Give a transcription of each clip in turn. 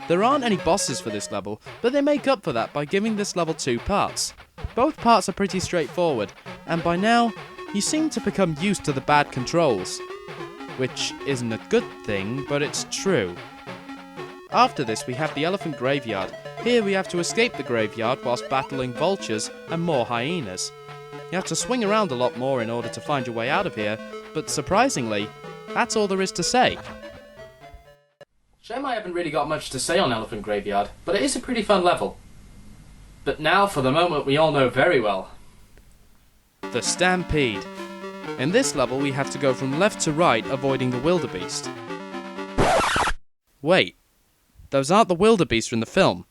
There aren't any bosses for this level, but they make up for that by giving this level 2 parts. Both parts are pretty straightforward, and by now, you seem to become used to the bad controls. Which isn't a good thing, but it's true. After this we have the elephant graveyard. Here we have to escape the graveyard whilst battling vultures and more hyenas. You have to swing around a lot more in order to find your way out of here, but surprisingly, that's all there is to say. Shame I haven't really got much to say on Elephant Graveyard, but it is a pretty fun level. But now for the moment we all know very well. The Stampede. In this level we have to go from left to right avoiding the wildebeest. Wait, those aren't the wildebeest from the film.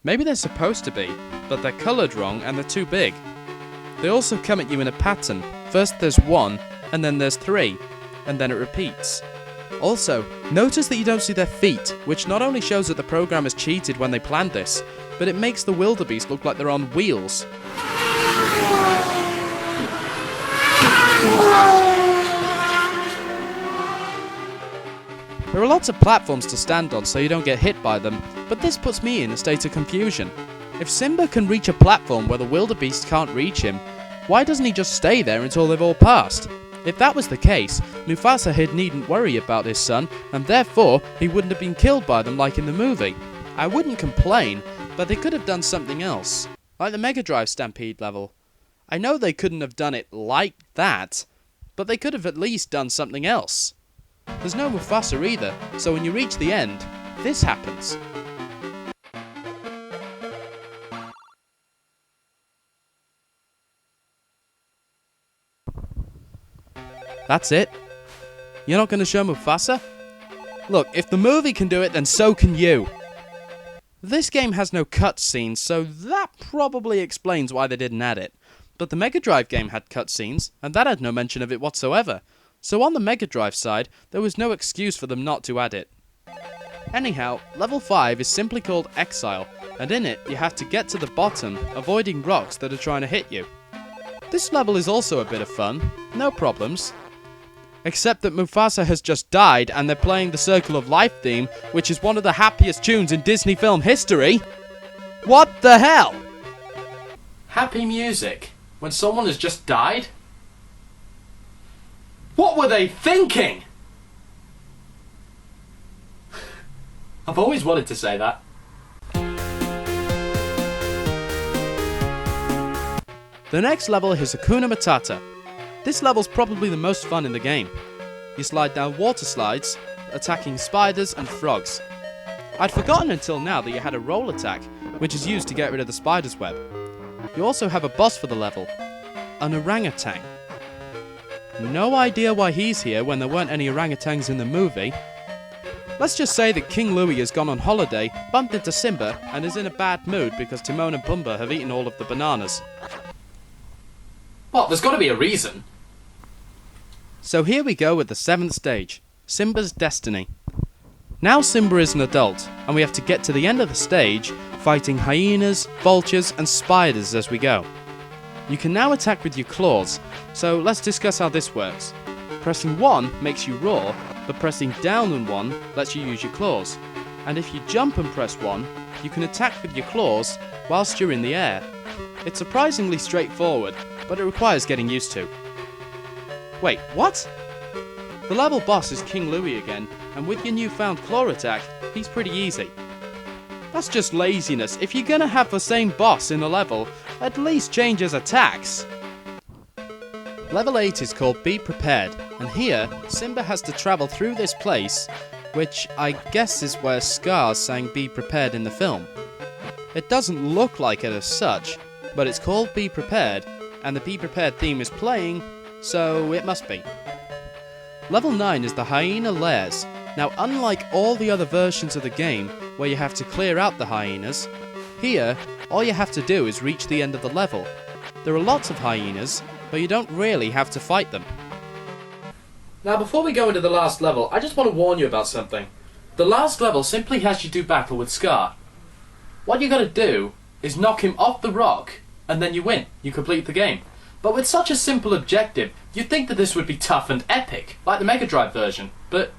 Maybe they're supposed to be, but they're coloured wrong and they're too big. They also come at you in a pattern. First there's 1, and then there's 3, and then it repeats. Also, notice that you don't see their feet, which not only shows that the program has cheated when they planned this, but it makes the wildebeest look like they're on wheels. There are lots of platforms to stand on so you don't get hit by them, but this puts me in a state of confusion. If Simba can reach a platform where the wildebeest can't reach him, why doesn't he just stay there until they've all passed? If that was the case, Mufasa here needn't worry about his son, and therefore he wouldn't have been killed by them like in the movie. I wouldn't complain, but they could have done something else, like the Mega Drive Stampede level. I know they couldn't have done it like that, but they could have at least done something else. There's no Mufasa either, so when you reach the end, this happens. That's it? You're not going to show Mufasa? Look, if the movie can do it, then so can you. This game has no cutscenes, so that probably explains why they didn't add it. But the Mega Drive game had cutscenes, and that had no mention of it whatsoever. So on the Mega Drive side, there was no excuse for them not to add it. Anyhow, level 5 is simply called Exile, and in it you have to get to the bottom, avoiding rocks that are trying to hit you. This level is also a bit of fun, no problems. Except that Mufasa has just died and they're playing the Circle of Life theme, which is one of the happiest tunes in Disney film history. What the hell? Happy music when someone has just died? What were they thinking? I've always wanted to say that. The next level is Hakuna Matata. This level's probably the most fun in the game. You slide down water slides, attacking spiders and frogs. I'd forgotten until now that you had a roll attack, which is used to get rid of the spider's web. You also have a boss for the level, an orangutan. No idea why he's here when there weren't any orangutans in the movie. Let's just say that King Louie has gone on holiday, bumped into Simba, and is in a bad mood because Timon and Pumbaa have eaten all of the bananas. Well, there's got to be a reason. So here we go with the 7th stage, Simba's Destiny. Now Simba is an adult, and we have to get to the end of the stage, fighting hyenas, vultures and spiders as we go. You can now attack with your claws, so let's discuss how this works. Pressing 1 makes you roar, but pressing down on 1 lets you use your claws. And if you jump and press 1, you can attack with your claws whilst you're in the air. It's surprisingly straightforward, but it requires getting used to. Wait, what? The level boss is King Louie again, and with your newfound claw attack, he's pretty easy. That's just laziness. If you're gonna have the same boss in a level, at least change his attacks. Level 8 is called Be Prepared, and here, Simba has to travel through this place, which I guess is where Scar sang Be Prepared in the film. It doesn't look like it as such, but it's called Be Prepared, and the Be Prepared theme is playing, so it must be. Level 9 is the Hyena Lairs. Now, unlike all the other versions of the game, where you have to clear out the hyenas, here, all you have to do is reach the end of the level. There are lots of hyenas, but you don't really have to fight them. Now, before we go into the last level, I just want to warn you about something. The last level simply has you do battle with Scar. What you gotta do is knock him off the rock, and then you win. You complete the game. But with such a simple objective, you'd think that this would be tough and epic, like the Mega Drive version, but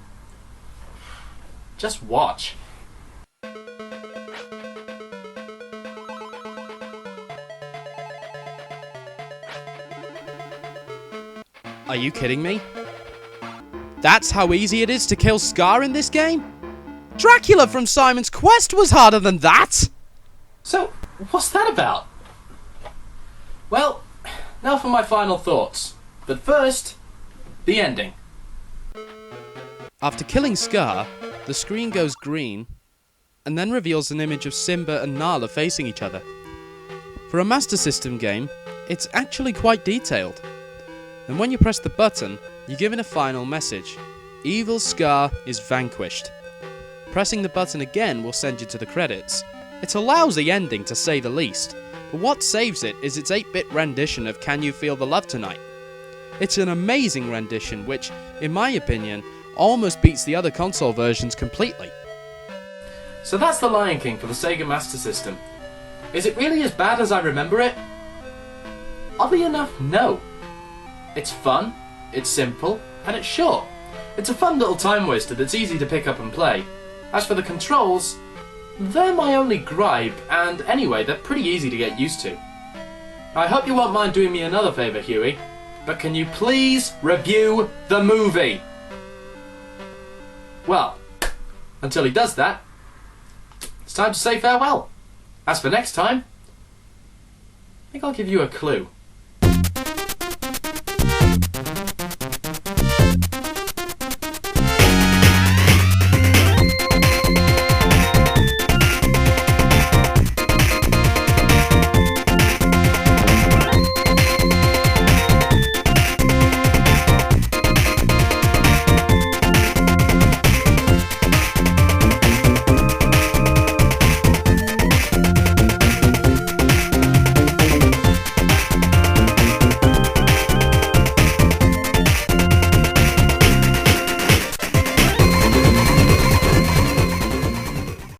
just watch. Are you kidding me? That's how easy it is to kill Scar in this game? Dracula from Simon's Quest was harder than that! So, what's that about? Well, now for my final thoughts. But first, the ending. After killing Scar, the screen goes green and then reveals an image of Simba and Nala facing each other. For a Master System game, it's actually quite detailed. And when you press the button, you're given a final message. Evil Scar is vanquished. Pressing the button again will send you to the credits. It's a lousy ending to say the least, but what saves it is its 8-bit rendition of Can You Feel the Love Tonight? It's an amazing rendition which, in my opinion, almost beats the other console versions completely. So that's The Lion King for the Sega Master System. Is it really as bad as I remember it? Oddly enough, no. It's fun, it's simple, and it's short. It's a fun little time waster that's easy to pick up and play. As for the controls, they're my only gripe, and anyway, they're pretty easy to get used to. I hope you won't mind doing me another favour, Huey, but can you please review the movie? Well, until he does that, it's time to say farewell. As for next time, I think I'll give you a clue.